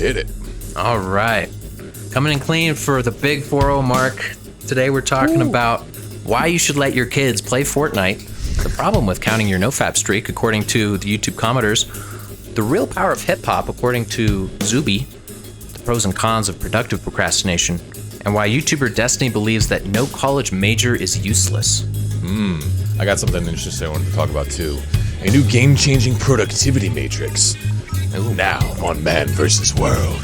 Hit it. All right. Coming in clean for the big 4-0 mark. Today we're talking about why you should let your kids play Fortnite, the problem with counting your NoFap streak according to the YouTube commenters, the real power of hip-hop according to Zuby, the pros and cons of productive procrastination, and why YouTuber Destiny believes that no college major is useless. I got something interesting I wanted to talk about too. A new game-changing productivity matrix. Ooh. Now on Man vs. World.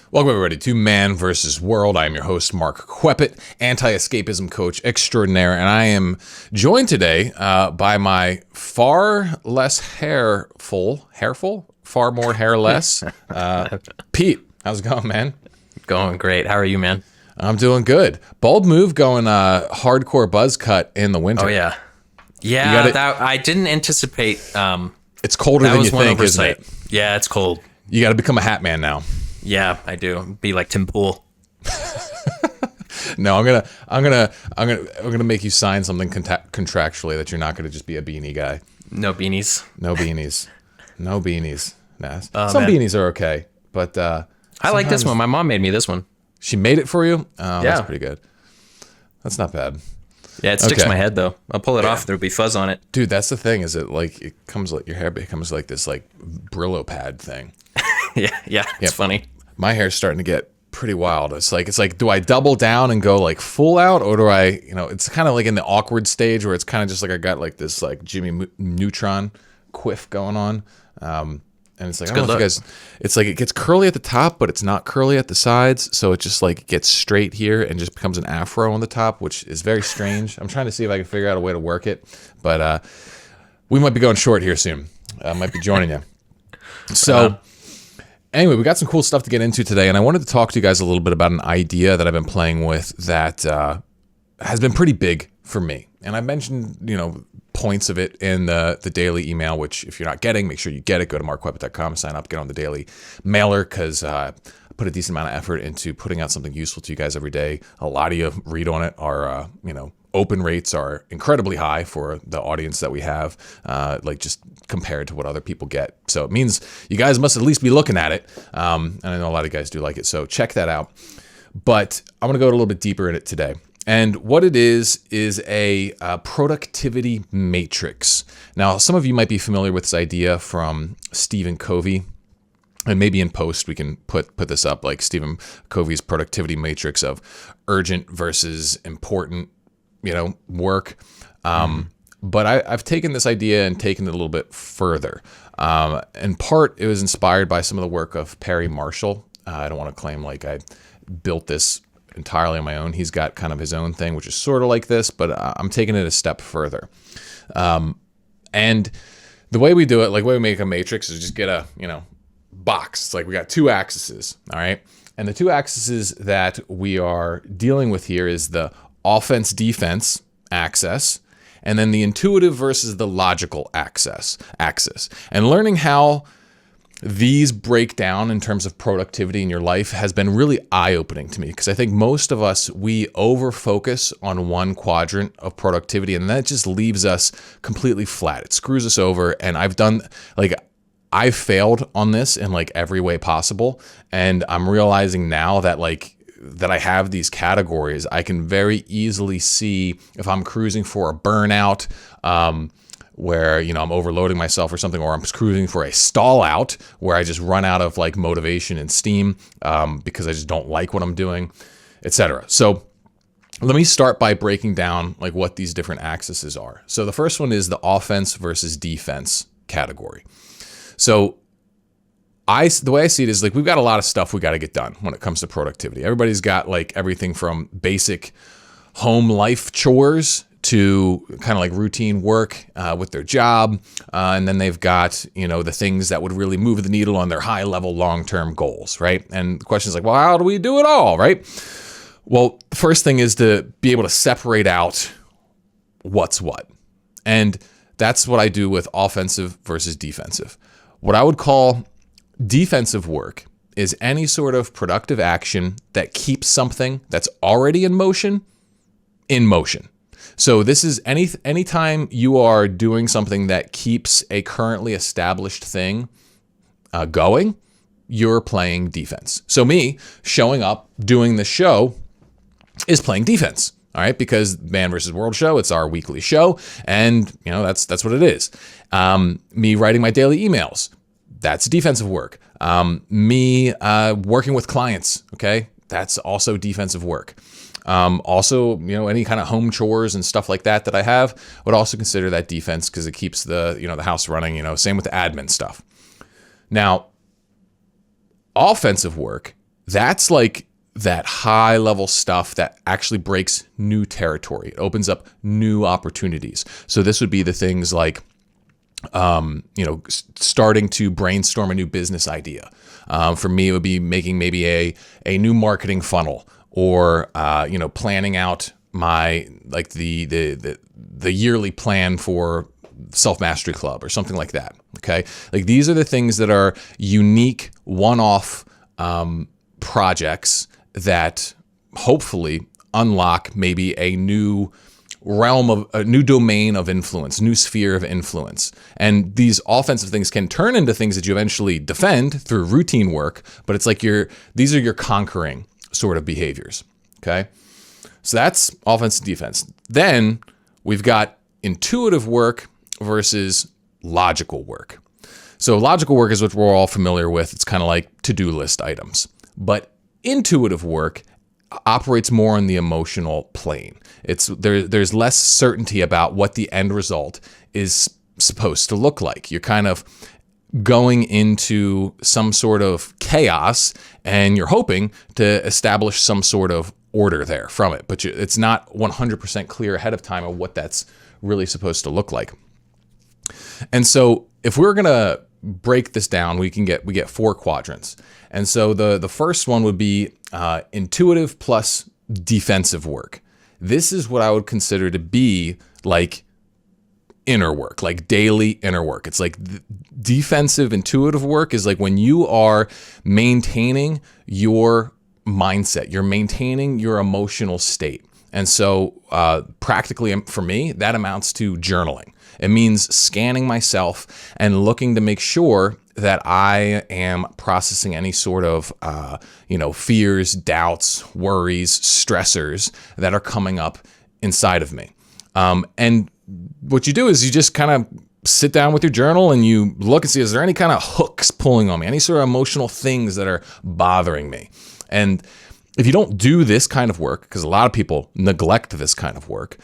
Welcome, everybody, to Man vs. World. I am your host, Mark Queppet, anti-escapism coach extraordinaire, and I am joined today by my far less far more hairless, Pete. How's it going, man? Going great. How are you, man? I'm doing good. Bold move going hardcore buzz cut in the winter. Oh, yeah. Yeah, I didn't anticipate. It's colder than you think, isn't it? Yeah, it's cold. You got to become a hat man now. Yeah, I do. Be like Tim Pool. No, I'm gonna make you sign something contractually that you're not gonna just be a beanie guy. No beanies. No beanies. No beanies. Nah. Oh, Some man. beanies are okay, but I like this one. My mom made me this one. She made it for you? Oh, Yeah. That's pretty good. That's not bad. Yeah, it sticks Okay. to my head though. I'll pull it off. There'll be fuzz on it. Dude, that's the thing, is it comes like your hair becomes like this like Brillo pad thing. Yeah, it's funny. My hair's starting to get pretty wild. It's like, do I double down and go like full out, or do I, it's kind of like in the awkward stage where it's kind of just like I got like this like Jimmy Neutron quiff going on. And it's like, I don't know if you guys, it's like it gets curly at the top, but it's not curly at the sides. So it just like gets straight here and just becomes an afro on the top, which is very strange. I'm trying to see if I can figure out a way to work it, but we might be going short here soon. I might be joining you. So anyway, we got some cool stuff to get into today, and I wanted to talk to you guys a little bit about an idea that I've been playing with that has been pretty big for me. And I mentioned, points of it in the daily email, which if you're not getting, make sure you get it. Go to markqueppet.com, sign up, get on the daily mailer, because I put a decent amount of effort into putting out something useful to you guys every day. A lot of you read on it. Our, open rates are incredibly high for the audience that we have, like just compared to what other people get. So it means you guys must at least be looking at it. And I know a lot of you guys do like it. So check that out. But I'm going to go a little bit deeper in it today. And what it is a productivity matrix. Now, some of you might be familiar with this idea from Stephen Covey. And maybe in post we can put this up, like Stephen Covey's productivity matrix of urgent versus important work. But I've taken this idea and taken it a little bit further. In part, it was inspired by some of the work of Perry Marshall. I don't want to claim like I built this entirely on my own. He's got kind of his own thing, which is sort of like this, but I'm taking it a step further. And the way we do it, like the way we make a matrix, is just get a, box. It's like we got two axes, all right? And the two axes that we are dealing with here is the offense-defense axis, and then the intuitive versus the logical axis. And learning how these break down in terms of productivity in your life has been really eye-opening to me, because I think most of us, we over-focus on one quadrant of productivity, and that just leaves us completely flat. It screws us over, and I've failed on this in like every way possible, and I'm realizing now that that I have these categories. I can very easily see if I'm cruising for a burnout, where I'm overloading myself or something, or I'm cruising for a stall out where I just run out of like motivation and steam because I just don't like what I'm doing, etc. So let me start by breaking down like what these different axes are. So the first one is the offense versus defense category. So the way I see it is like we've got a lot of stuff we got to get done when it comes to productivity. Everybody's got like everything from basic home life chores to kind of like routine work with their job. And then they've got, the things that would really move the needle on their high level long-term goals, right? And the question is like, well, how do we do it all, right? Well, the first thing is to be able to separate out what's what. And that's what I do with offensive versus defensive. What I would call defensive work is any sort of productive action that keeps something that's already in motion. So this is anytime you are doing something that keeps a currently established thing going, you're playing defense. So me showing up, doing the show is playing defense. All right, because Man vs. World show, it's our weekly show, and that's what it is. Me writing my daily emails, that's defensive work. Me working with clients, okay, that's also defensive work. Also, any kind of home chores and stuff like that I have would also consider that defense because it keeps the house running. Same with the admin stuff. Now, offensive work, that's like that high level stuff that actually breaks new territory. It opens up new opportunities. So this would be the things like, starting to brainstorm a new business idea. For me, it would be making maybe a new marketing funnel, or planning out my the yearly plan for Self-Mastery Club or something like that. Okay, like these are the things that are unique, one-off projects that hopefully unlock maybe a new realm of a new domain of influence, new sphere of influence. And these offensive things can turn into things that you eventually defend through routine work, but it's like these are your conquering sort of behaviors. Okay. So that's offense and defense. Then we've got intuitive work versus logical work. So logical work is what we're all familiar with. It's kind of like to-do list items, but intuitive work operates more on the emotional plane. There's less certainty about what the end result is supposed to look like. You're kind of going into some sort of chaos and you're hoping to establish some sort of order there from it, but it's not 100% clear ahead of time of what that's really supposed to look like. And so if we're going to break this down, we get 4 quadrants. And so the first one would be intuitive plus defensive work. This is what I would consider to be like inner work, like daily inner work. It's like defensive intuitive work is like when you are maintaining your mindset, you're maintaining your emotional state. And so practically for me, that amounts to journaling. It means scanning myself and looking to make sure that I am processing any sort of, fears, doubts, worries, stressors that are coming up inside of me. And what you do is you just kind of sit down with your journal and you look and see, is there any kind of hooks pulling on me, any sort of emotional things that are bothering me? And if you don't do this kind of work, because a lot of people neglect this kind of work,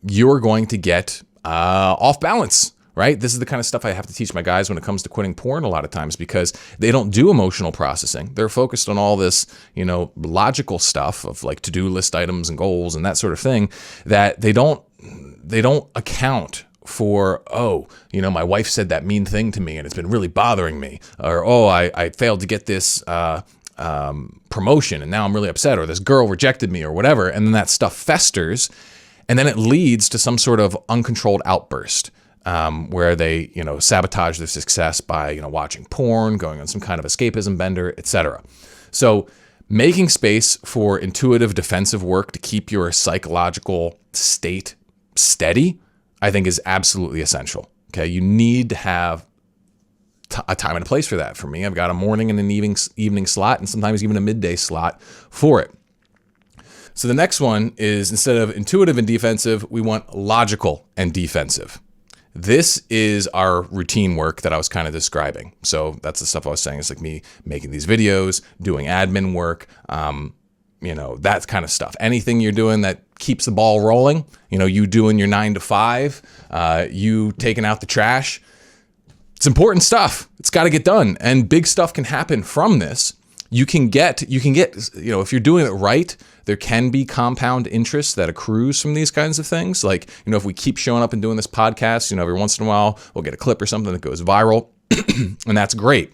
you're going to get off balance, right? This is the kind of stuff I have to teach my guys when it comes to quitting porn a lot of times, because they don't do emotional processing. They're focused on all this, logical stuff of like to-do list items and goals and that sort of thing, that they don't account for, my wife said that mean thing to me and it's been really bothering me, or, I failed to get this promotion and now I'm really upset, or this girl rejected me, or whatever. And then that stuff festers, and then it leads to some sort of uncontrolled outburst where they, sabotage their success by, watching porn, going on some kind of escapism bender, etc. So making space for intuitive defensive work to keep your psychological state steady, I think, is absolutely essential. Okay, you need to have a time and a place for that. For me, I've got a morning and an evening slot, and sometimes even a midday slot for it. So the next one is, instead of intuitive and defensive, we want logical and defensive. This is our routine work that I was kind of describing. So that's the stuff I was saying. It's like me making these videos, doing admin work, that kind of stuff. Anything you're doing that keeps the ball rolling, you doing your 9 to 5, you taking out the trash. It's important stuff. It's got to get done. And big stuff can happen from this. You can get, if you're doing it right, there can be compound interest that accrues from these kinds of things. Like, if we keep showing up and doing this podcast, every once in a while, we'll get a clip or something that goes viral, and that's great.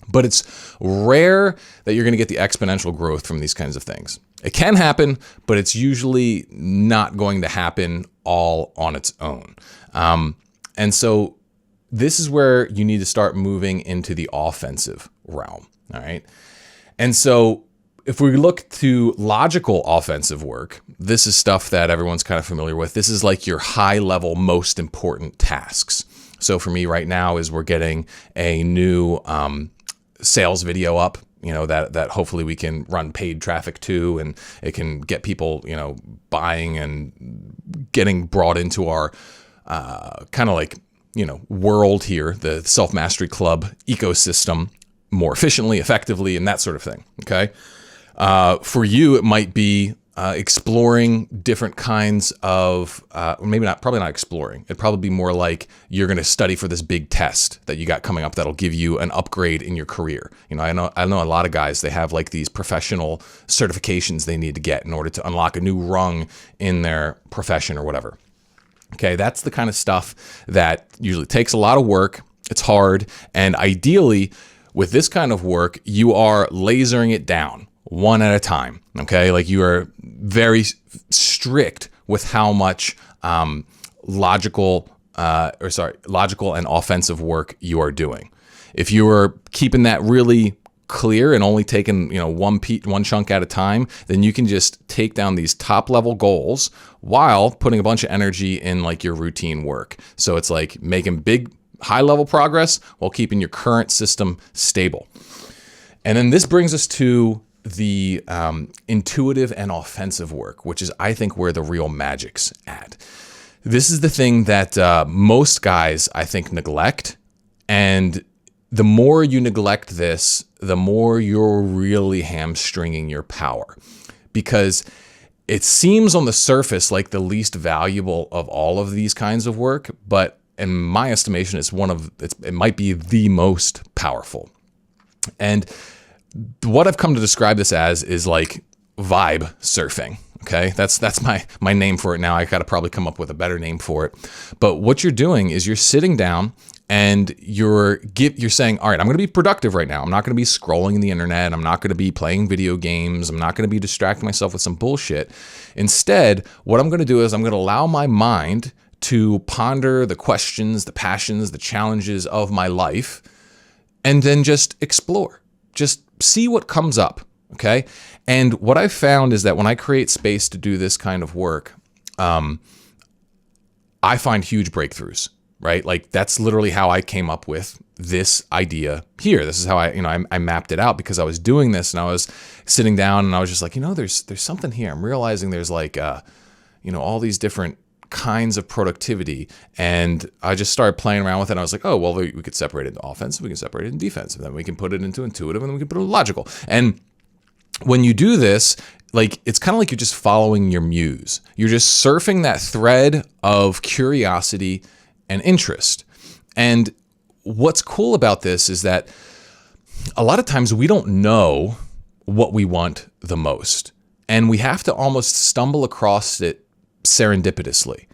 But it's rare that you're going to get the exponential growth from these kinds of things. It can happen, but it's usually not going to happen all on its own. And so this is where you need to start moving into the offensive realm. All right. And so if we look to logical offensive work, this is stuff that everyone's kind of familiar with. This is like your high level, most important tasks. So for me right now is we're getting a new sales video up, that hopefully we can run paid traffic to, and it can get people, buying and getting brought into our kind of like, world here, the Self-Mastery Club ecosystem more efficiently, effectively, and that sort of thing. Okay. For you, it might be exploring different kinds of, probably not exploring. It'd probably be more like you're going to study for this big test that you got coming up that'll give you an upgrade in your career. I know a lot of guys, they have like these professional certifications they need to get in order to unlock a new rung in their profession or whatever. Okay, that's the kind of stuff that usually takes a lot of work. It's hard. And ideally, with this kind of work, you are lasering it down one at a time. Okay, like you are very strict with how much logical and offensive work you are doing. If you are keeping that really clear and only taking one chunk at a time, then you can just take down these top level goals while putting a bunch of energy in like your routine work. So it's like making big high level progress while keeping your current system stable. And then this brings us to the intuitive and offensive work, which is, I think, where the real magic's at. This is the thing that most guys, I think, neglect. And the more you neglect this, the more you're really hamstringing your power. Because it seems on the surface like the least valuable of all of these kinds of work, but in my estimation, it might be the most powerful. And what I've come to describe this as is like vibe surfing. Okay, that's my name for it now. I gotta probably come up with a better name for it. But what you're doing is you're sitting down and you're saying, all right, I'm gonna be productive right now. I'm not gonna be scrolling the internet. I'm not gonna be playing video games. I'm not gonna be distracting myself with some bullshit. Instead, what I'm gonna do is I'm gonna allow my mind to ponder the questions, the passions, the challenges of my life, and then just explore. Just see what comes up, okay? And what I've found is that when I create space to do this kind of work, I find huge breakthroughs, right? Like that's literally how I came up with this idea here. This is how I mapped it out, because I was doing this and I was sitting down and I was just like, there's something here. I'm realizing there's like, all these different kinds of productivity, and I just started playing around with it. And I was like, oh, well, we could separate it into offensive, we can separate it into defensive, then we can put it into intuitive, and then we can put it into logical. And when you do this, like it's kind of like you're just following your muse. You're just surfing that thread of curiosity and interest. And what's cool about this is that a lot of times we don't know what we want the most, and we have to almost stumble across it serendipitously.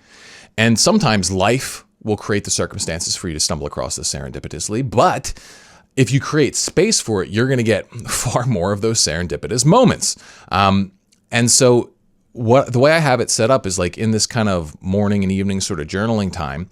And sometimes life will create the circumstances for you to stumble across this serendipitously, but if you create space for it, you're going to get far more of those serendipitous moments. And so the way I have it set up is like in this kind of morning and evening sort of journaling time,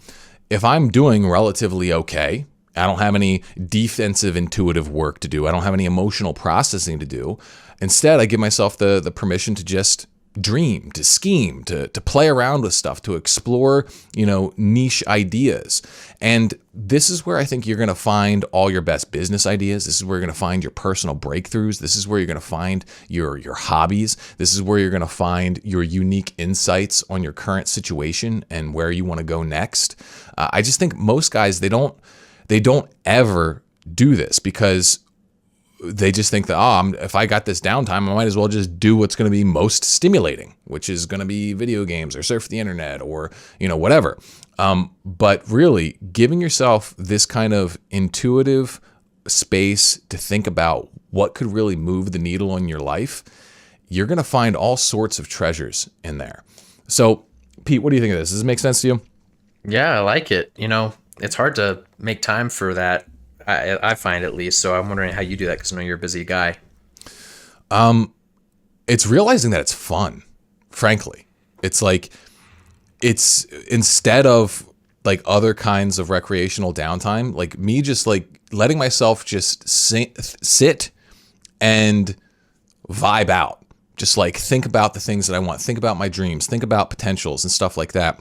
if I'm doing relatively okay, I don't have any defensive intuitive work to do, I don't have any emotional processing to do, instead I give myself the permission to just dream, to scheme, to play around with stuff, to explore, niche ideas. And this is where I think you're going to find all your best business ideas. This is where you're going to find your personal breakthroughs. This is where you're going to find your hobbies. This is where you're going to find your unique insights on your current situation and where you want to go next. I just think most guys, they don't ever do this because they just think that, if I got this downtime, I might as well just do what's going to be most stimulating, which is going to be video games or surf the internet or, whatever. But really giving yourself this kind of intuitive space to think about what could really move the needle on your life, you're going to find all sorts of treasures in there. So, Pete, what do you think of this? Does this make sense to you? Yeah, I like it. It's hard to make time for that. I find, at least. So I'm wondering how you do that, because I know you're a busy guy. it's realizing that it's fun, frankly. It's like, it's instead of like other kinds of recreational downtime, like me just like letting myself just sit and vibe out. Just like think about the things that I want, think about my dreams, think about potentials and stuff like that.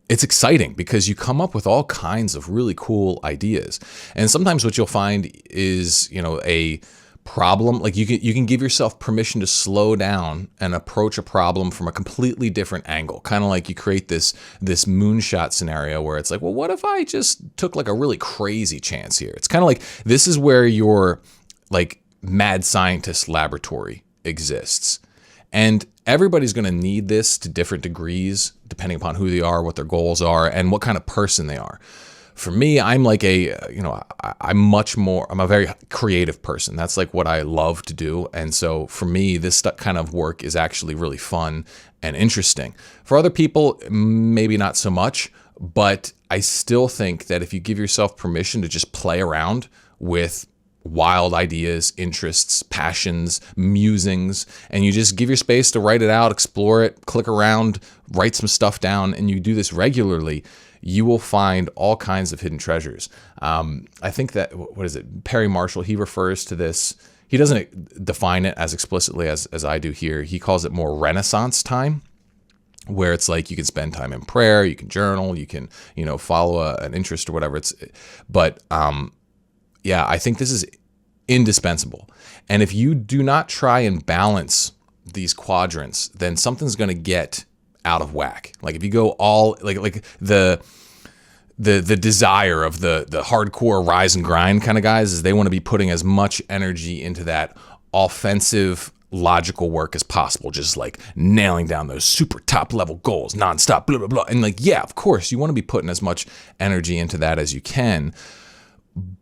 It's exciting because you come up with all kinds of really cool ideas. And sometimes what you'll find is, a problem, like you can give yourself permission to slow down and approach a problem from a completely different angle. Kind of like you create this moonshot scenario where it's like, well, what if I just took like a really crazy chance here? It's kind of like, this is where your like mad scientist laboratory exists. And everybody's going to need this to different degrees, depending upon who they are, what their goals are, and what kind of person they are. For me, I'm like I'm a very creative person. That's like what I love to do. And so for me, this kind of work is actually really fun and interesting. For other people, maybe not so much, but I still think that if you give yourself permission to just play around with wild ideas, interests, passions, musings, and you just give your space to write it out, explore it, click around, write some stuff down, and you do this regularly, you will find all kinds of hidden treasures. I think that, what is it, Perry Marshall, he refers to this, he doesn't define it as explicitly as I do here. He calls it more Renaissance time, where it's like you can spend time in prayer, you can journal, you can, follow an interest or whatever. Yeah, I think this is indispensable. And if you do not try and balance these quadrants, then something's going to get out of whack. Like if you go all like the desire of the hardcore rise and grind kind of guys is they want to be putting as much energy into that offensive logical work as possible, just like nailing down those super top level goals nonstop, blah blah blah. And like, yeah, of course you want to be putting as much energy into that as you can.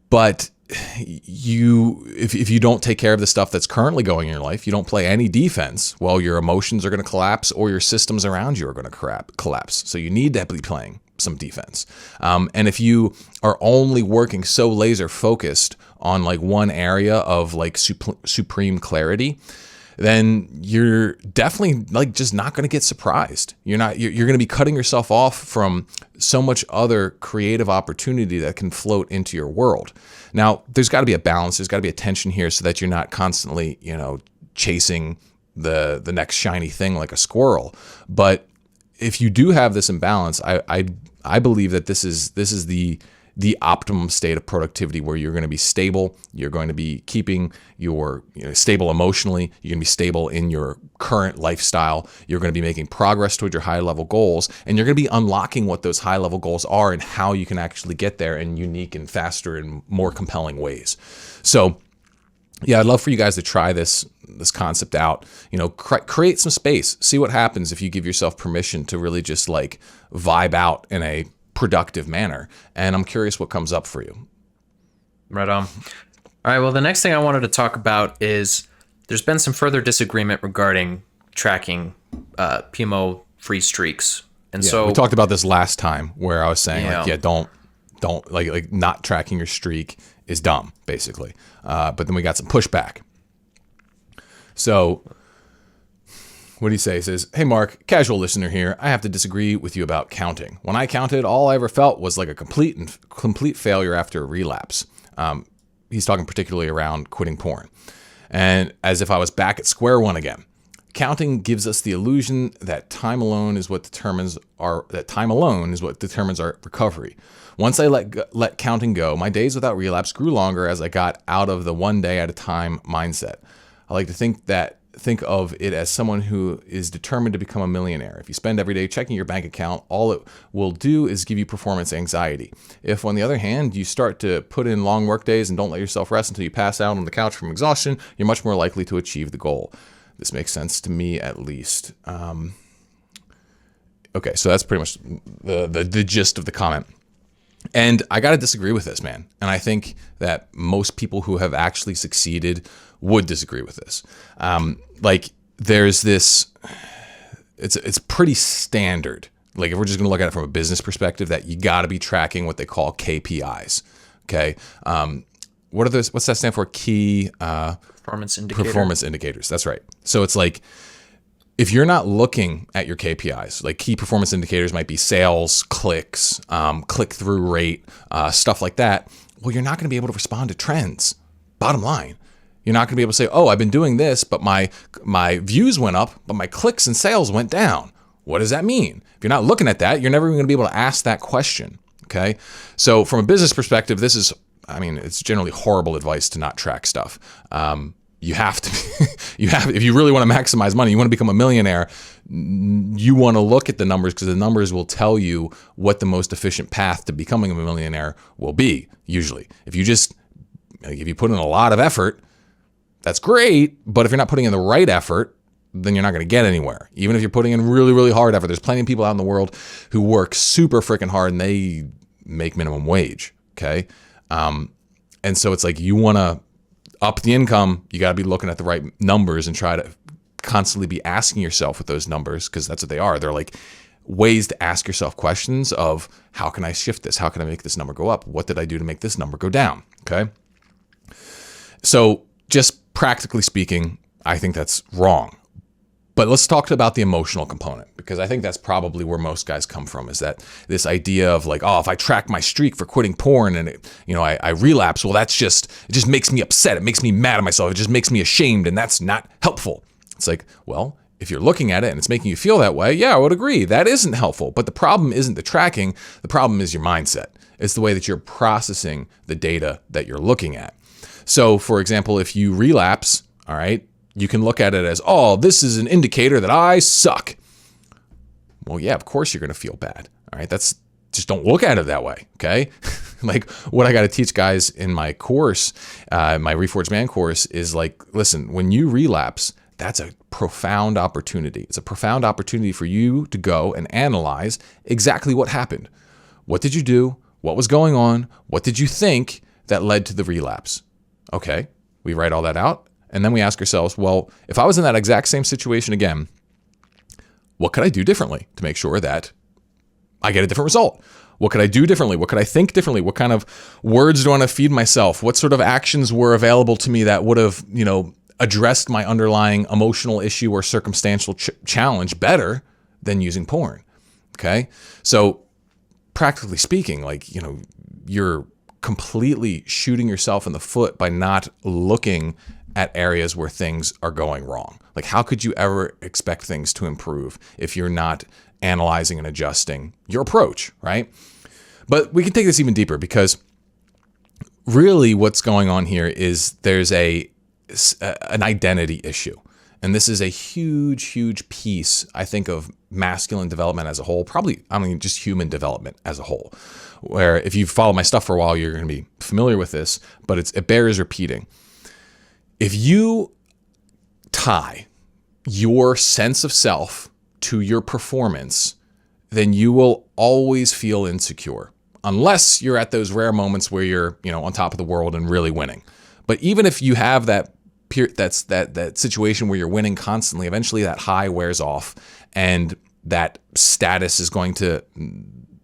But if you don't take care of the stuff that's currently going in your life, you don't play any defense, well, your emotions are going to collapse or your systems around you are going to collapse. So you need to be playing some defense. And if you are only working so laser focused on like one area of like supreme clarity, then you're definitely like just not going to get surprised. You're going to be cutting yourself off from so much other creative opportunity that can float into your world. Now, there's got to be a balance. There's got to be a tension here so that you're not constantly, chasing the next shiny thing like a squirrel. But if you do have this imbalance, I believe that this is the optimum state of productivity where you're going to be stable, you're going to be keeping your stable emotionally, you're going to be stable in your current lifestyle, you're going to be making progress toward your high level goals, and you're going to be unlocking what those high level goals are and how you can actually get there in unique and faster and more compelling ways. So yeah, I'd love for you guys to try this concept out, create some space, see what happens if you give yourself permission to really just like vibe out in a productive manner. And I'm curious what comes up for you. Right on. All right. Well, the next thing I wanted to talk about is there's been some further disagreement regarding tracking PMO free streaks. And so we talked about this last time where I was saying don't like not tracking your streak is dumb, basically. But then we got some pushback. So what do you say? He says, "Hey, Mark, casual listener here. I have to disagree with you about counting. When I counted, all I ever felt was like a complete failure after a relapse." He's talking particularly around quitting porn. And as if I was back at square one again. Counting gives us the illusion that time alone is what determines our recovery. Once I let counting go, my days without relapse grew longer as I got out of the one day at a time mindset. I like to think of it as someone who is determined to become a millionaire. If you spend every day checking your bank account, all it will do is give you performance anxiety. If, on the other hand, you start to put in long work days and don't let yourself rest until you pass out on the couch from exhaustion, you're much more likely to achieve the goal. This makes sense to me, at least. Okay, so that's pretty much the gist of the comment. And I got to disagree with this, man. And I think that most people who have actually succeeded would disagree with this. Like there's this, it's pretty standard. Like if we're just going to look at it from a business perspective, that you got to be tracking what they call KPIs. Okay. what are those? What's that stand for? Key Performance indicator. performance indicators. That's right. So it's like, if you're not looking at your KPIs, like key performance indicators might be sales, clicks, click-through rate, stuff like that. Well, you're not going to be able to respond to trends. Bottom line, you're not going to be able to say, oh, I've been doing this, but my views went up, but my clicks and sales went down. What does that mean? If you're not looking at that, you're never going to be able to ask that question. Okay. So from a business perspective, it's generally horrible advice to not track stuff. You have to, if you really want to maximize money, you want to become a millionaire, you want to look at the numbers, because the numbers will tell you what the most efficient path to becoming a millionaire will be. Usually, if you put in a lot of effort, that's great. But if you're not putting in the right effort, then you're not going to get anywhere. Even if you're putting in really, really hard effort, there's plenty of people out in the world who work super freaking hard and they make minimum wage. Okay. And so it's like, you want to up the income, you got to be looking at the right numbers and try to constantly be asking yourself with those numbers, because that's what they are. They're like ways to ask yourself questions of, how can I shift this? How can I make this number go up? What did I do to make this number go down? Okay. So just practically speaking, I think that's wrong. But let's talk about the emotional component, because I think that's probably where most guys come from, is that this idea of like, oh, if I track my streak for quitting porn and I relapse, well, it just makes me upset. It makes me mad at myself. It just makes me ashamed, and that's not helpful. It's like, well, if you're looking at it and it's making you feel that way, yeah, I would agree. That isn't helpful. But the problem isn't the tracking. The problem is your mindset. It's the way that you're processing the data that you're looking at. So, for example, if you relapse, all right, you can look at it as, oh, this is an indicator that I suck. Well, yeah, of course you're going to feel bad. All right. Just don't look at it that way. Okay. Like, what I got to teach guys in my course, my Reforged Man course, is like, listen, when you relapse, that's a profound opportunity. It's a profound opportunity for you to go and analyze exactly what happened. What did you do? What was going on? What did you think that led to the relapse? Okay. We write all that out. And then we ask ourselves, well, if I was in that exact same situation again, what could I do differently to make sure that I get a different result? What could I do differently? What could I think differently? What kind of words do I want to feed myself? What sort of actions were available to me that would have, addressed my underlying emotional issue or circumstantial challenge better than using porn? Okay. So practically speaking, like, you're completely shooting yourself in the foot by not looking at areas where things are going wrong. Like, how could you ever expect things to improve if you're not analyzing and adjusting your approach, right? But we can take this even deeper, because really what's going on here is there's an identity issue. And this is a huge, huge piece, I think, of masculine development as a whole, just human development as a whole, where if you've followed my stuff for a while, you're going to be familiar with this, but it bears repeating. If you tie your sense of self to your performance, then you will always feel insecure, unless you're at those rare moments where you're, on top of the world and really winning. But even if you have that situation where you're winning constantly, eventually that high wears off, and that status is going to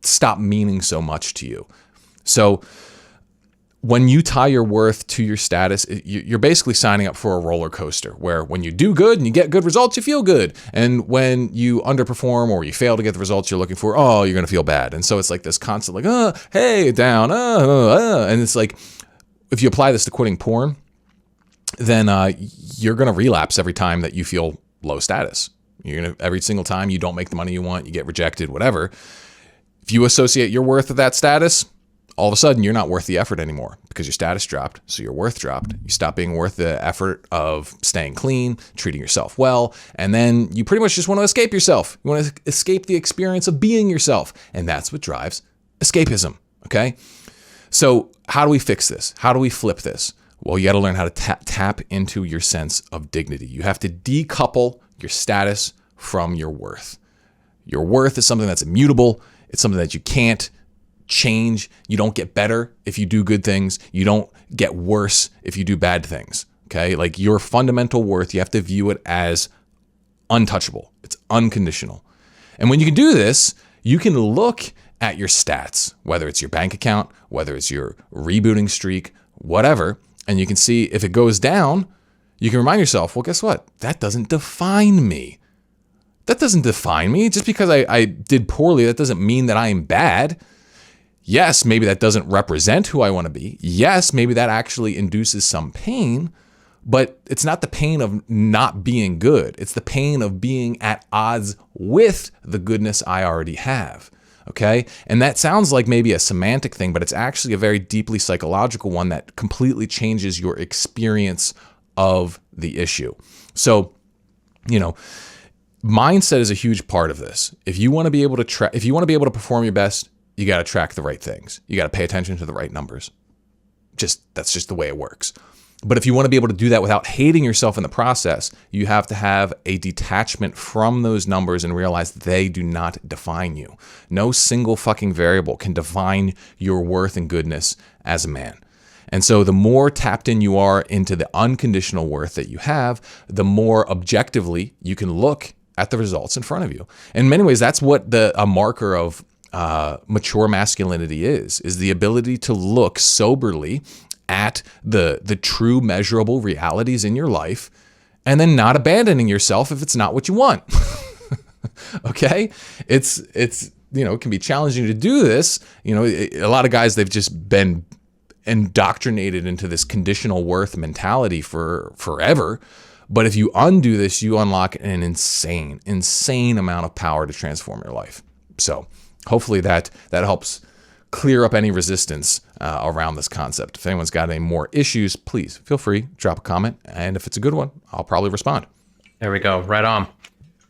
stop meaning so much to you. So when you tie your worth to your status, you're basically signing up for a roller coaster, where when you do good and you get good results, you feel good. And when you underperform or you fail to get the results you're looking for, you're going to feel bad. And so it's like this constant, like, hey, down, and it's like, if you apply this to quitting porn, then you're going to relapse every time that you feel low status. Every single time you don't make the money you want, you get rejected, whatever. If you associate your worth with that status, all of a sudden you're not worth the effort anymore, because your status dropped, so your worth dropped. You stop being worth the effort of staying clean, treating yourself well, and then you pretty much just want to escape yourself. You want to escape the experience of being yourself, and that's what drives escapism, okay? So how do we fix this? How do we flip this? Well, you got to learn how to tap into your sense of dignity. You have to decouple your status from your worth. Your worth is something that's immutable. It's something that you can't change. You don't get better if you do good things. You don't get worse if you do bad things. Okay? Like, your fundamental worth, you have to view it as untouchable. It's unconditional. And when you can do this, you can look at your stats, whether it's your bank account, whether it's your rebooting streak, whatever, and you can see if it goes down, you can remind yourself, well, guess what? That doesn't define me. That doesn't define me. Just because I did poorly, that doesn't mean that I am bad. Yes, maybe that doesn't represent who I want to be. Yes, maybe that actually induces some pain, but it's not the pain of not being good. It's the pain of being at odds with the goodness I already have. Okay? And that sounds like maybe a semantic thing, but it's actually a very deeply psychological one that completely changes your experience of the issue. So, mindset is a huge part of this. If you want to be able to perform your best, you got to track the right things. You got to pay attention to the right numbers. That's just the way it works. But if you want to be able to do that without hating yourself in the process, you have to have a detachment from those numbers and realize they do not define you. No single fucking variable can define your worth and goodness as a man. And so the more tapped in you are into the unconditional worth that you have, the more objectively you can look at the results in front of you. In many ways, that's what a marker of mature masculinity is the ability to look soberly at the true measurable realities in your life and then not abandoning yourself if it's not what you want. Okay? It can be challenging to do this. A lot of guys, they've just been indoctrinated into this conditional worth mentality for forever. But if you undo this, you unlock an insane amount of power to transform your life. So hopefully that helps clear up any resistance around this concept. If anyone's got any more issues, please feel free, drop a comment. And if it's a good one, I'll probably respond. There we go. Right on.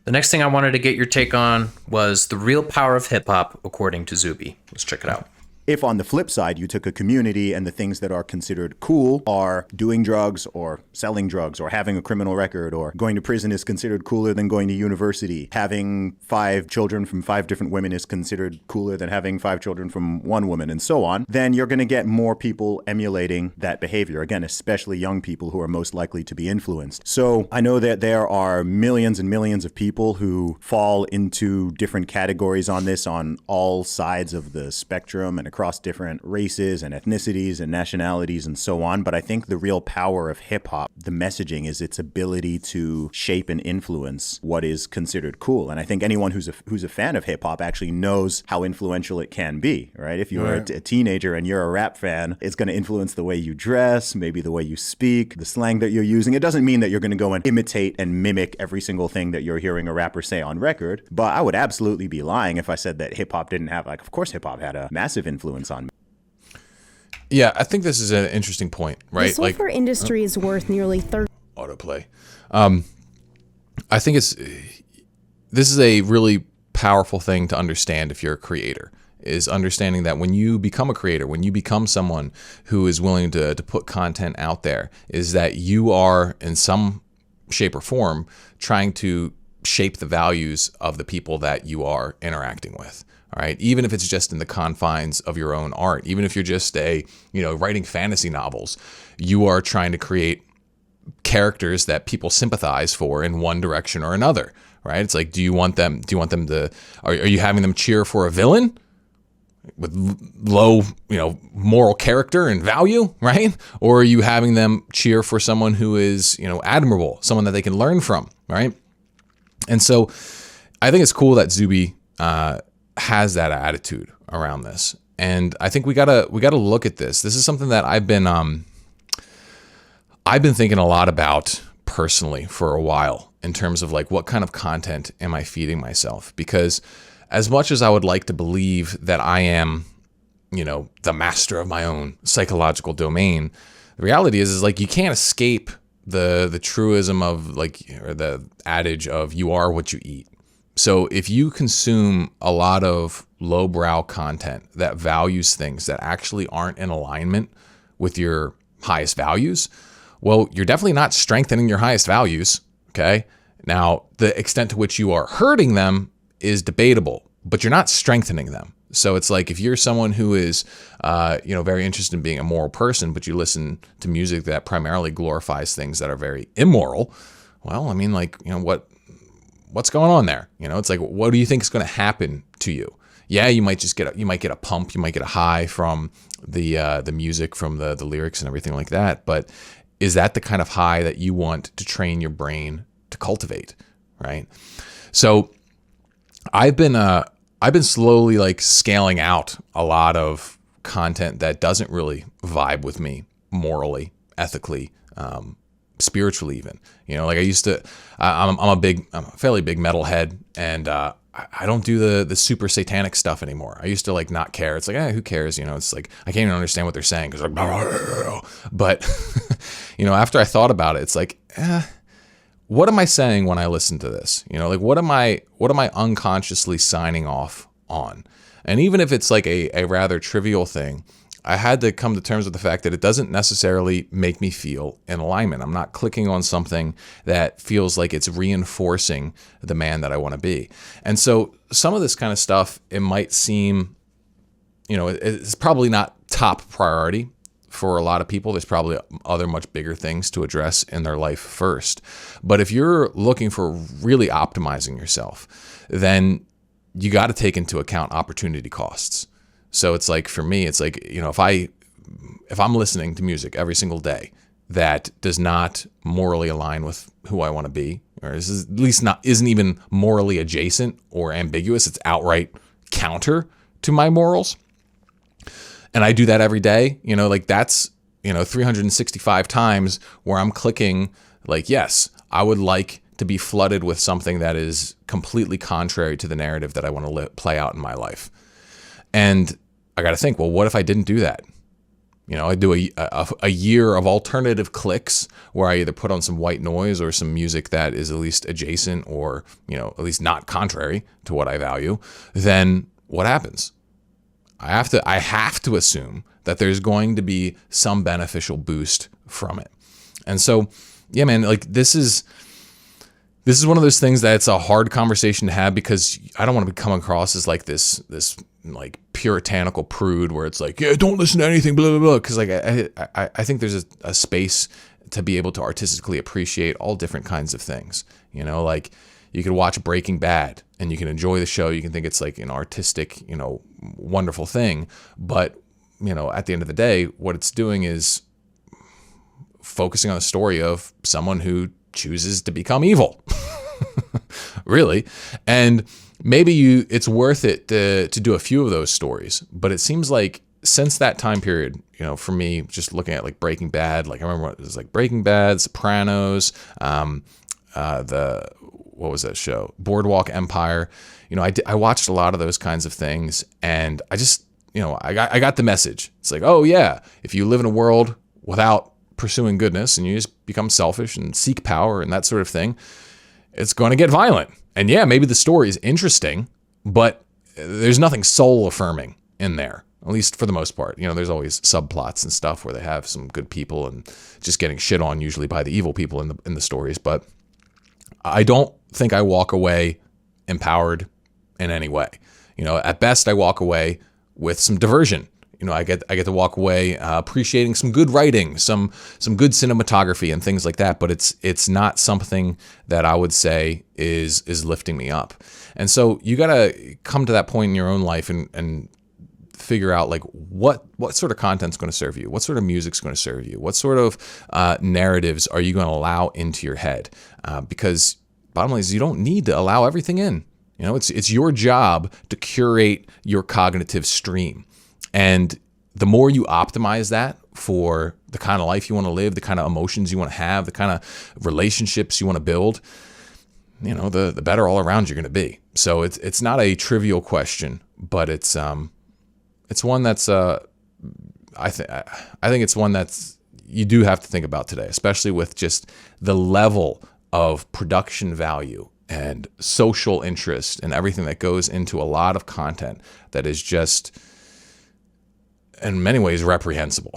The next thing I wanted to get your take on was the real power of hip hop, according to Zuby. Let's check it out. If on the flip side, you took a community and the things that are considered cool are doing drugs or selling drugs or having a criminal record or going to prison is considered cooler than going to university. Having 5 children from 5 different women is considered cooler than having 5 children from one woman and so on. Then you're going to get more people emulating that behavior. Again, especially young people who are most likely to be influenced. So I know that there are millions and millions of people who fall into different categories on this on all sides of the spectrum and across different races and ethnicities and nationalities and so on. But I think the real power of hip hop, the messaging, is its ability to shape and influence what is considered cool. And I think anyone who's a fan of hip hop actually knows how influential it can be, right? If you're a teenager and you're a rap fan, it's going to influence the way you dress, maybe the way you speak, the slang that you're using. It doesn't mean that you're going to go and imitate and mimic every single thing that you're hearing a rapper say on record. But I would absolutely be lying if I said that hip hop didn't have, of course hip hop had a massive influence on me. Yeah, I think this is an interesting point, right? The sulfur industry is worth nearly 30. Autoplay. I think this is a really powerful thing to understand if you're a creator, is understanding that when you become a creator, when you become someone who is willing to put content out there, is that you are in some shape or form trying to shape the values of the people that you are interacting with. All right, even if it's just in the confines of your own art, even if you're just writing fantasy novels, you are trying to create characters that people sympathize for in one direction or another, right? It's like, do you want them to, are you having them cheer for a villain with low, moral character and value, right? Or are you having them cheer for someone who is, admirable, someone that they can learn from, right? And so I think it's cool that Zuby, has that attitude around this. And I think we gotta look at this. This is something that I've been thinking a lot about personally for a while in terms of like, what kind of content am I feeding myself? Because as much as I would like to believe that I am, the master of my own psychological domain, the reality is like, you can't escape the truism of or the adage of you are what you eat. So if you consume a lot of lowbrow content that values things that actually aren't in alignment with your highest values, well, you're definitely not strengthening your highest values, okay? Now, the extent to which you are hurting them is debatable, but you're not strengthening them. So it's like if you're someone who is, very interested in being a moral person, but you listen to music that primarily glorifies things that are very immoral, well, I mean, what's going on there? It's like, what do you think is going to happen to you? Yeah, you might get a pump, you might get a high from the music, from the lyrics and everything like that. But is that the kind of high that you want to train your brain to cultivate, right? So I've been slowly like scaling out a lot of content that doesn't really vibe with me morally, ethically, spiritually, even. Like I used to. I'm a fairly big metalhead, and I don't do the super satanic stuff anymore. I used to like not care. It's like, who cares? It's like I can't even understand what they're saying because like, but after I thought about it, it's like, what am I saying when I listen to this? Like what am I unconsciously signing off on? And even if it's like a rather trivial thing, I had to come to terms with the fact that it doesn't necessarily make me feel in alignment. I'm not clicking on something that feels like it's reinforcing the man that I want to be. And so some of this kind of stuff, it might seem, it's probably not top priority for a lot of people. There's probably other much bigger things to address in their life first. But if you're looking for really optimizing yourself, then you got to take into account opportunity costs. So it's like, for me, it's like, if I'm listening to music every single day that does not morally align with who I want to be, or is at least isn't even morally adjacent or ambiguous, it's outright counter to my morals, and I do that every day, like that's, 365 times where I'm clicking like, yes, I would like to be flooded with something that is completely contrary to the narrative that I want to play out in my life. And I got to think, well, what if I didn't do that? I do a year of alternative clicks where I either put on some white noise or some music that is at least adjacent or, at least not contrary to what I value. Then what happens? I have to assume that there's going to be some beneficial boost from it. And so, yeah, man, like this is one of those things that it's a hard conversation to have, because I don't want to come across as like this like puritanical prude where it's like, yeah, don't listen to anything, blah, blah, blah. Because like I think there's a space to be able to artistically appreciate all different kinds of things. Like you could watch Breaking Bad and you can enjoy the show. You can think it's like an artistic, wonderful thing. But, at the end of the day, what it's doing is focusing on the story of someone who chooses to become evil. Really. And maybe it's worth it to do a few of those stories, but it seems like since that time period, for me, just looking at like Breaking Bad, like I remember it was like Breaking Bad, Sopranos, what was that show? Boardwalk Empire. I watched a lot of those kinds of things, and I just, I got the message. It's like, oh yeah, if you live in a world without pursuing goodness and you just become selfish and seek power and that sort of thing, it's going to get violent. And yeah, maybe the story is interesting, but there's nothing soul affirming in there, at least for the most part. There's always subplots and stuff where they have some good people and just getting shit on usually by the evil people in the stories. But I don't think I walk away empowered in any way. At best I walk away with some diversion. I get to walk away appreciating some good writing, some good cinematography and things like that. But it's not something that I would say is lifting me up. And so you got to come to that point in your own life and figure out like what sort of content's going to serve you, what sort of music's going to serve you, what sort of narratives are you going to allow into your head? Because bottom line is you don't need to allow everything in. It's your job to curate your cognitive stream. And the more you optimize that for the kind of life you want to live, the kind of emotions you want to have, the kind of relationships you want to build, the better all around you're going to be. So it's not a trivial question, but it's one that's I think it's one that's you do have to think about today, especially with just the level of production value and social interest and everything that goes into a lot of content that is just in many ways reprehensible.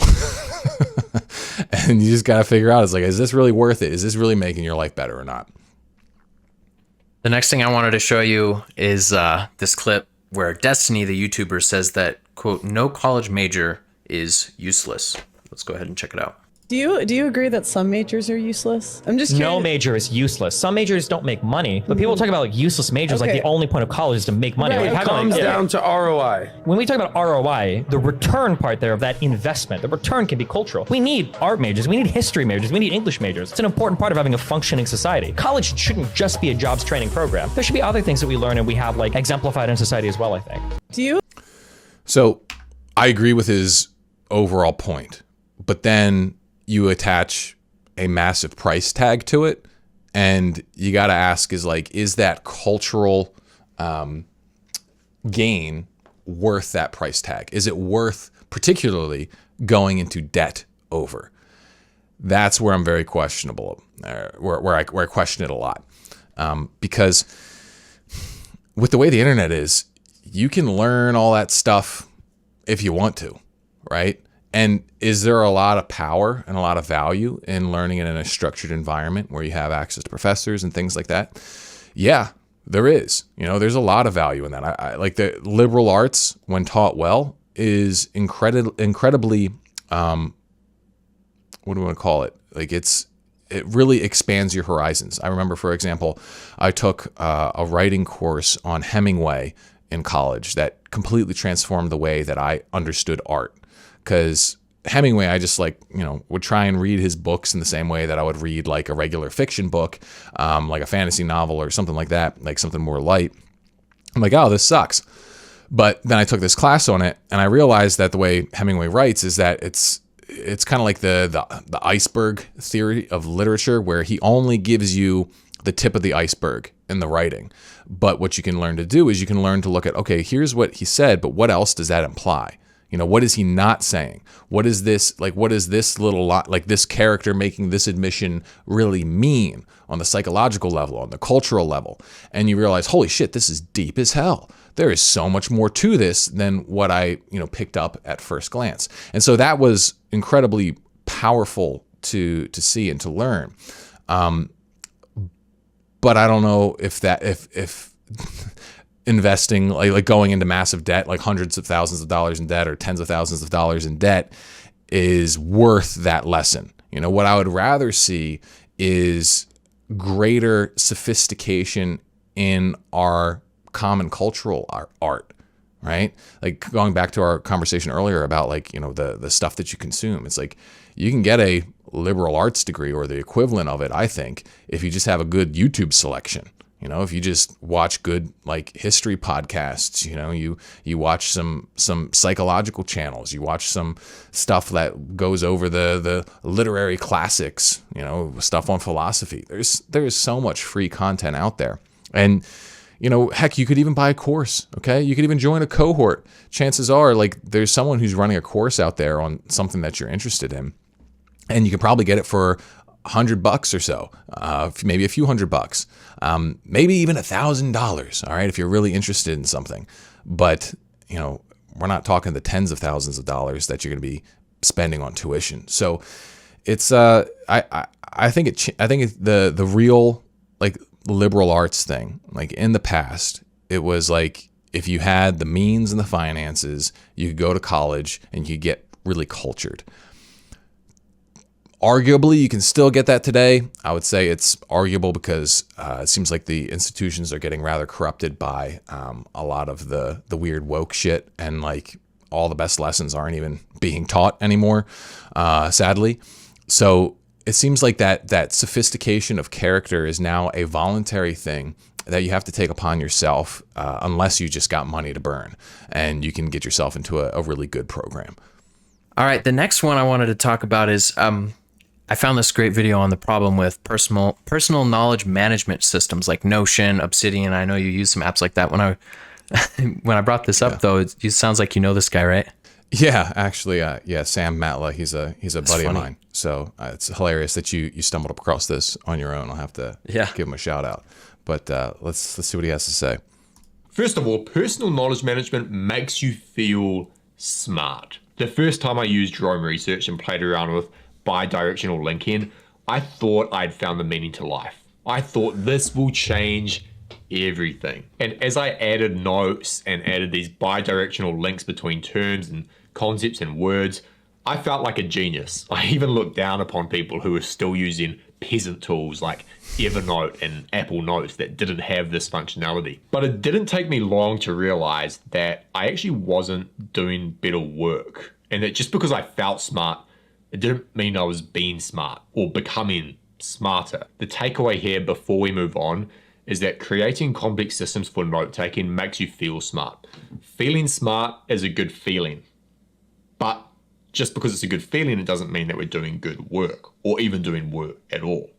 And you just got to figure out, is this really worth it? Is this really making your life better or not? The next thing I wanted to show you is this clip where Destiny, the YouTuber, says that, quote, no college major is useless. Let's go ahead and check it out. Do you agree that some majors are useless? I'm just curious. No major is useless. Some majors don't make money, but people talk about like useless majors, like Okay. the only point of college is to make money. Right. Like, It how can I- Comes down to ROI. When we talk about ROI, the return part there of that investment, the return can be cultural. We need art majors, we need history majors, we need English majors. It's an important part of having a functioning society. College shouldn't just be a jobs training program. There should be other things that we learn and we have like exemplified in society as well, I think. Do you? So I agree with his overall point, but then you attach a massive price tag to it, and you got to ask is that cultural gain worth that price tag? Is it worth particularly going into debt over? That's where I'm very questionable, where I question it a lot, because with the way the internet is, you can learn all that stuff if you want to, right? And is there a lot of power and a lot of value in learning in a structured environment where you have access to professors and things like that? Yeah, there is. There's a lot of value in that. I like the liberal arts, when taught well, is incredibly, what do we want to call it? Like it really expands your horizons. I remember, for example, I took a writing course on Hemingway in college that completely transformed the way that I understood art. Because Hemingway, I just would try and read his books in the same way that I would read like a regular fiction book, like a fantasy novel or something like that, like something more light. I'm like, oh, this sucks. But then I took this class on it, and I realized that the way Hemingway writes is that it's kind of like the iceberg theory of literature, where he only gives you the tip of the iceberg in the writing. But what you can learn to do is you can learn to look at, okay, here's what he said, but what else does that imply? What is he not saying? What is this little lot, like this character making this admission really mean on the psychological level, on the cultural level? And you realize, holy shit, this is deep as hell. There is so much more to this than what I, picked up at first glance. And so that was incredibly powerful to see and to learn. But I don't know if investing, like going into massive debt, like hundreds of thousands of dollars in debt or tens of thousands of dollars in debt, is worth that lesson. What I would rather see is greater sophistication in our common cultural art, right? Like going back to our conversation earlier about the stuff that you consume. It's like you can get a liberal arts degree or the equivalent of it, I think, if you just have a good YouTube selection. If you just watch good history podcasts, you watch some psychological channels, you watch some stuff that goes over the literary classics, stuff on philosophy. There's so much free content out there. And heck, you could even buy a course, okay? You could even join a cohort. Chances are there's someone who's running a course out there on something that you're interested in, and you can probably get it for $100 or so, maybe a few $100, maybe even $1,000. All right, if you're really interested in something, but we're not talking the tens of thousands of dollars that you're going to be spending on tuition. So it's I think the real liberal arts thing, in the past, it was if you had the means and the finances, you could go to college and you could get really cultured. Arguably, you can still get that today. I would say it's arguable because it seems like the institutions are getting rather corrupted by a lot of the weird woke shit, and all the best lessons aren't even being taught anymore, sadly. So it seems like that sophistication of character is now a voluntary thing that you have to take upon yourself, unless you just got money to burn, and you can get yourself into a really good program. All right, the next one I wanted to talk about is I found this great video on the problem with personal knowledge management systems like Notion, Obsidian. I know you use some apps like that. When I brought this up, though, it sounds like you know this guy, right? Yeah, actually, Sam Matla. He's a buddy of funny. mine. So it's hilarious that you stumbled across this on your own. I'll have to give him a shout out. But let's see what he has to say. First of all, personal knowledge management makes you feel smart. The first time I used Jerome Research and played around with bi-directional linking, I thought I'd found the meaning to life. I thought this will change everything. And as I added notes and added these bi-directional links between terms and concepts and words, I felt like a genius. I even looked down upon people who were still using peasant tools like Evernote and Apple Notes that didn't have this functionality. But it didn't take me long to realize that I actually wasn't doing better work. And that just because I felt smart, it didn't mean I was being smart or becoming smarter. The takeaway here before we move on is that creating complex systems for note taking makes you feel smart. Feeling smart is a good feeling, but just because it's a good feeling, it doesn't mean that we're doing good work or even doing work at all.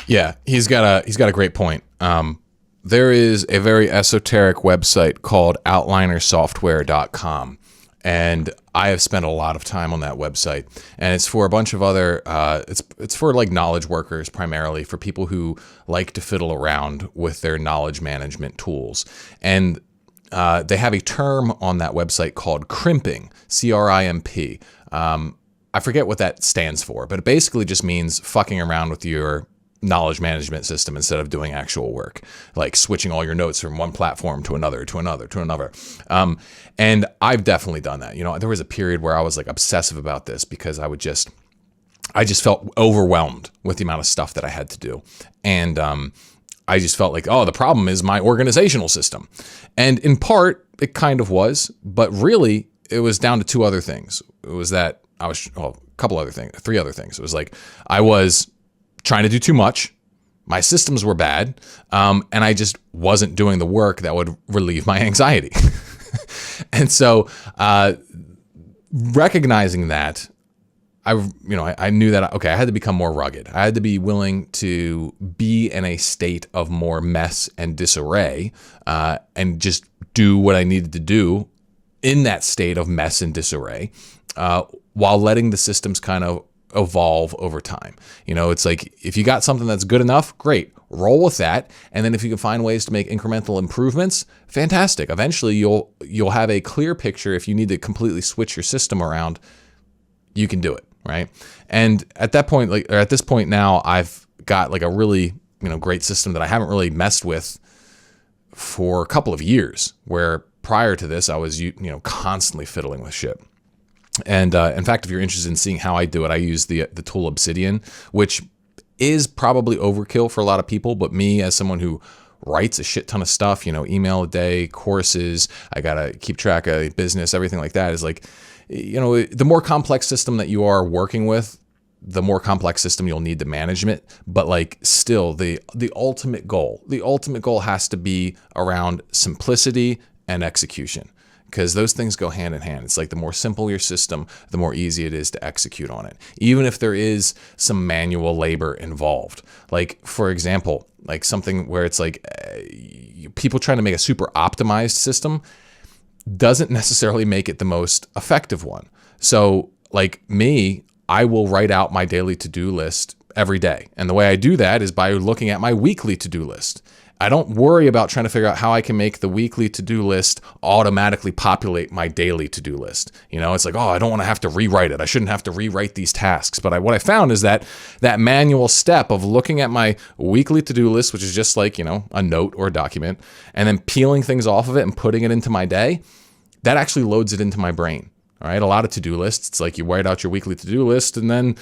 Yeah, he's got a great point. There is a very esoteric website called outlinersoftware.com. And I have spent a lot of time on that website, and it's for a bunch of other, it's for like knowledge workers primarily, for people who like to fiddle around with their knowledge management tools. And they have a term on that website called crimping, CRIMP. I forget what that stands for, but it basically just means fucking around with your knowledge management system instead of doing actual work, like switching all your notes from one platform to another, to another, to another. And I've definitely done that. You know, there was a period where I was like obsessive about this because I just felt overwhelmed with the amount of stuff that I had to do. And I just felt like, oh, the problem is my organizational system. And in part, it kind of was, but really it was down to two other things. It was that I was, well, a couple other things, three other things. It was like I was trying to do too much. My systems were bad. And I just wasn't doing the work that would relieve my anxiety. And so recognizing that, I knew that, okay, I had to become more rugged. I had to be willing to be in a state of more mess and disarray, and just do what I needed to do in that state of mess and disarray, while letting the systems kind of evolve over time. You know, it's like, if you got something that's good enough, great, roll with that. And then if you can find ways to make incremental improvements, fantastic. Eventually you'll have a clear picture. If you need to completely switch your system around, you can do it, right? And at that point, at this point now, I've got like a really, great system that I haven't really messed with for a couple of years, where prior to this, I was, constantly fiddling with shit. And in fact, if you're interested in seeing how I do it, I use the tool Obsidian, which is probably overkill for a lot of people. But me, as someone who writes a shit ton of stuff, email a day, courses, I got to keep track of business, everything like that, is like, the more complex system that you are working with, the more complex system you'll need to manage it. But like still, the ultimate goal has to be around simplicity and execution, because those things go hand in hand. It's like the more simple your system, the more easy it is to execute on it, even if there is some manual labor involved. Like, for example, like something where it's like people trying to make a super optimized system doesn't necessarily make it the most effective one. So like me, I will write out my daily to-do list every day. And the way I do that is by looking at my weekly to-do list. I don't worry about trying to figure out how I can make the weekly to-do list automatically populate my daily to-do list. It's like, oh, I don't want to have to rewrite it. I shouldn't have to rewrite these tasks. But what I found is that manual step of looking at my weekly to-do list, which is just like, a note or a document, and then peeling things off of it and putting it into my day, that actually loads it into my brain. All right, a lot of to-do lists, it's like you write out your weekly to-do list and then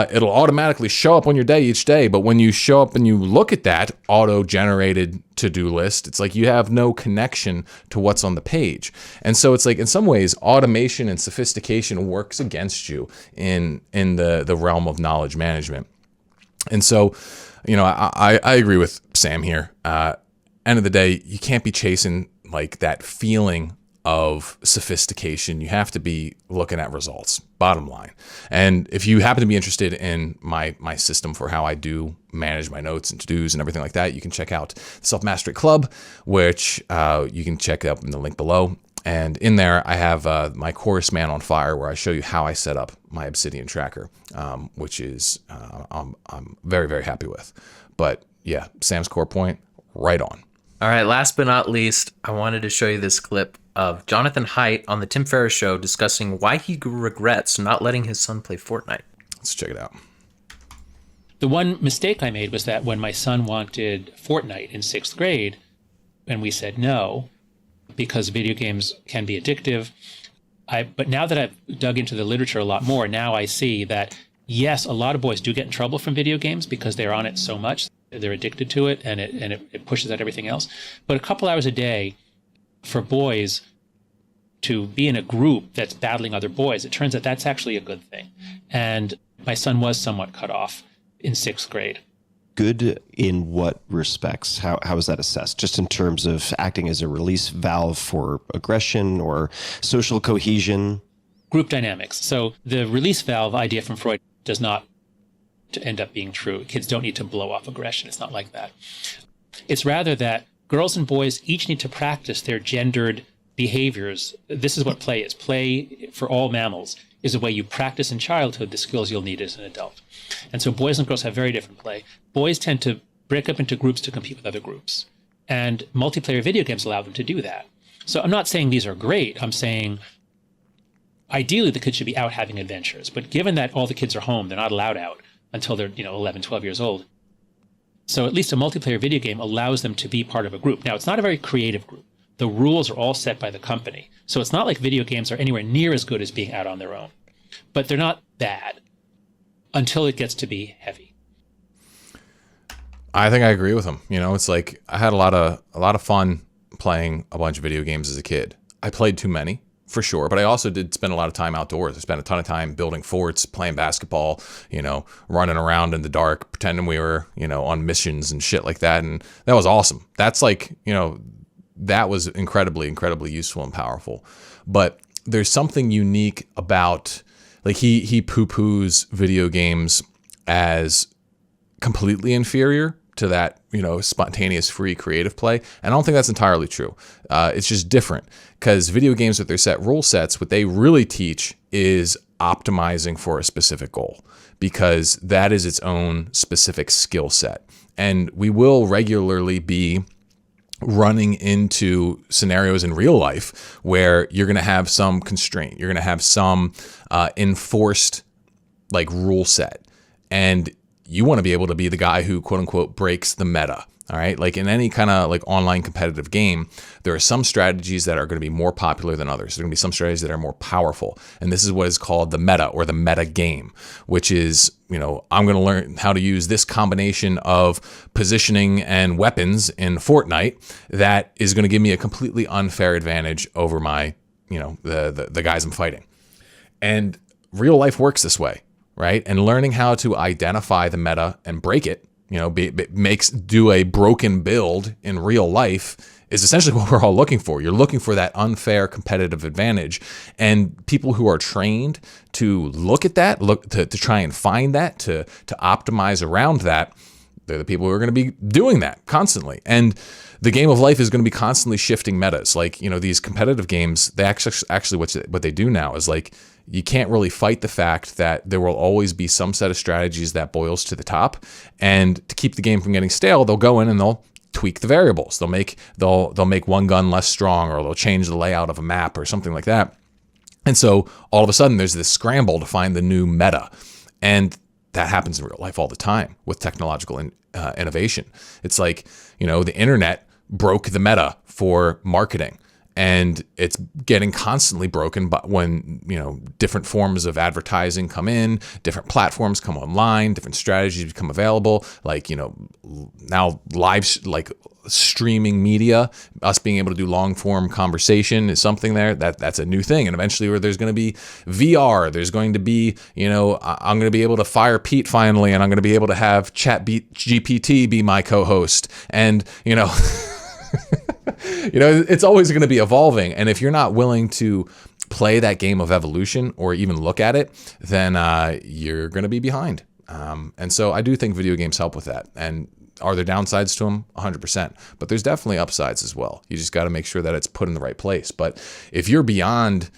it'll automatically show up on your day each day. But when you show up and you look at that auto-generated to-do list, it's like you have no connection to what's on the page. And so it's like, in some ways, automation and sophistication works against you in the realm of knowledge management. And so, I agree with Sam here. End of the day, you can't be chasing like that feeling of sophistication. You have to be looking at results, bottom line. And if you happen to be interested in my system for how I do manage my notes and to-dos and everything like that, you can check out the Self-Mastery Club, which you can check out in the link below. And in there, I have my course, Man on Fire, where I show you how I set up my Obsidian tracker, which is I'm very, very happy with. But yeah, Sam's core point, right on. All right, last but not least, I wanted to show you this clip of Jonathan Haidt on the Tim Ferriss Show discussing why he regrets not letting his son play Fortnite. Let's check it out. The one mistake I made was that when my son wanted Fortnite in 6th grade, and we said no, because video games can be addictive, But now that I've dug into the literature a lot more, now I see that, yes, a lot of boys do get in trouble from video games because they're on it so much. They're addicted to it, and it pushes out everything else. But a couple hours a day for boys to be in a group that's battling other boys, it turns out that's actually a good thing. And my son was somewhat cut off in 6th grade. Good in what respects? How is that assessed? Just in terms of acting as a release valve for aggression or social cohesion? Group dynamics. So the release valve idea from Freud does not end up being true. Kids don't need to blow off aggression. It's not like that. It's rather that girls and boys each need to practice their gendered behaviors. This is what play is. Play for all mammals is a way you practice in childhood the skills you'll need as an adult. And so boys and girls have very different play. Boys tend to break up into groups to compete with other groups. And multiplayer video games allow them to do that. So I'm not saying these are great. I'm saying ideally the kids should be out having adventures. But given that all the kids are home, they're not allowed out until they're 11, 12 years old. So at least a multiplayer video game allows them to be part of a group. Now, it's not a very creative group. The rules are all set by the company. So it's not like video games are anywhere near as good as being out on their own. But they're not bad until it gets to be heavy. I think I agree with him. It's like I had a lot of fun playing a bunch of video games as a kid. I played too many, for sure, but I also did spend a lot of time outdoors. I spent a ton of time building forts, playing basketball, running around in the dark, pretending we were, on missions and shit like that. And that was awesome. That's like, that was incredibly, incredibly useful and powerful. But there's something unique about, like, he poo-poos video games as completely inferior to that, spontaneous, free, creative play. And I don't think that's entirely true. It's just different because video games with their set rule sets, what they really teach is optimizing for a specific goal, because that is its own specific skill set. And we will regularly be running into scenarios in real life where you're going to have some constraint. You're going to have some enforced like rule set. And you want to be able to be the guy who, quote unquote, breaks the meta. All right. Like in any kind of like online competitive game, there are some strategies that are going to be more popular than others. There are going to be some strategies that are more powerful. And this is what is called the meta, or the meta game, which is, I'm going to learn how to use this combination of positioning and weapons in Fortnite that is going to give me a completely unfair advantage over my, the guys I'm fighting. And real life works this way, right? And learning how to identify the meta and break it, do a broken build in real life is essentially what we're all looking for. You're looking for that unfair competitive advantage. And people who are trained to look at that, to try and find that, to optimize around that, they're the people who are going to be doing that constantly. And the game of life is going to be constantly shifting metas. Like, these competitive games, they actually what they do now is like, you can't really fight the fact that there will always be some set of strategies that boils to the top. And to keep the game from getting stale, they'll go in and they'll tweak the variables. They'll make one gun less strong, or they'll change the layout of a map or something like that. And so all of a sudden there's this scramble to find the new meta. And that happens in real life all the time with technological innovation. It's like, the internet broke the meta for marketing. And it's getting constantly broken but when, different forms of advertising come in, different platforms come online, different strategies become available. Like, now streaming media, us being able to do long form conversation is something that's a new thing. And eventually where there's going to be VR, there's going to be, I'm going to be able to fire Pete finally, and I'm going to be able to have GPT be my co-host. And, it's always going to be evolving. And if you're not willing to play that game of evolution or even look at it, then you're going to be behind. And so I do think video games help with that. And are there downsides to them? 100%. But there's definitely upsides as well. You just got to make sure that it's put in the right place. But if you're beyond,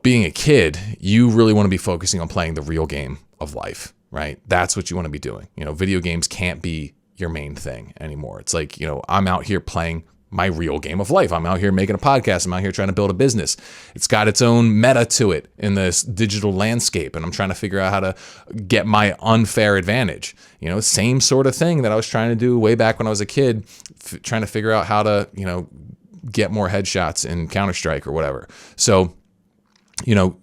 being a kid, you really want to be focusing on playing the real game of life, right? That's what you want to be doing. Video games can't be your main thing anymore. It's like, I'm out here playing my real game of life. I'm out here making a podcast. I'm out here trying to build a business. It's got its own meta to it in this digital landscape. And I'm trying to figure out how to get my unfair advantage. Same sort of thing that I was trying to do way back when I was a kid, trying to figure out how to, get more headshots in Counter-Strike or whatever. So you know,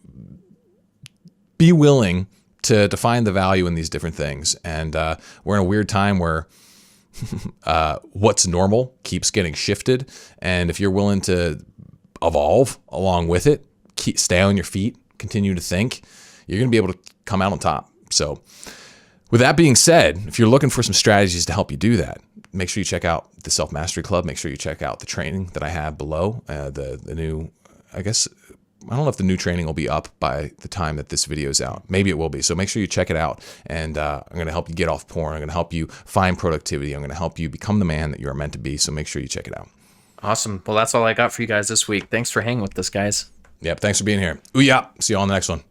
be willing to find the value in these different things. And we're in a weird time where what's normal keeps getting shifted. And if you're willing to evolve along with it, stay on your feet, continue to think, you're going to be able to come out on top. So with that being said, if you're looking for some strategies to help you do that, make sure you check out the Self Mastery Club. Make sure you check out the training that I have below. The new, I guess, I don't know if the new training will be up by the time that this video is out. Maybe it will be. So make sure you check it out. And I'm going to help you get off porn. I'm going to help you find productivity. I'm going to help you become the man that you are meant to be. So make sure you check it out. Awesome. Well, that's all I got for you guys this week. Thanks for hanging with us, guys. Yep. Thanks for being here. Ooh, yeah. See you on the next one.